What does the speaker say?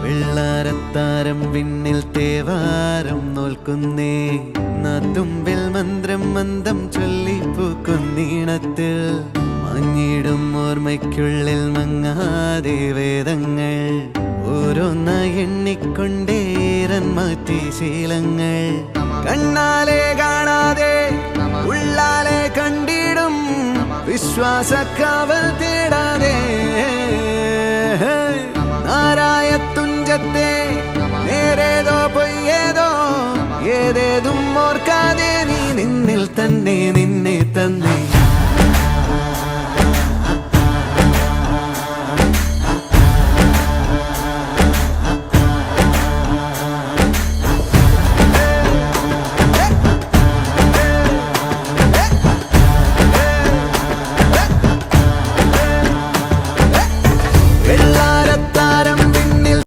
വെള്ളാരത്താരം വിണ്ണിൽ തേവാരം നോൽക്കുന്നേ തുമ്പിൽ മന്ത്രം മന്ദം ചൊല്ലിപ്പൂക്കുന്നീണത്തിൽ മങ്ങിടും ഓർമ്മയ്ക്കുള്ളിൽ മങ്ങാതെ വേദങ്ങൾ ഓരോന്നായി എണ്ണിക്കൊണ്ടേരൻ മാറ്റി ശീലങ്ങൾ കണ്ണാലെ കാണാതെ ഉള്ളാലെ കണ്ടിടും വിശ്വാസക്കാവൽ തേടാതെ നാരായ തുഞ്ചത്തെ നേരേതോ പൊയ്യേതോ ഏതേതും ഓർക്കാതെ നീ നിന്നിൽ തന്നെ നിന്നെ തന്നെ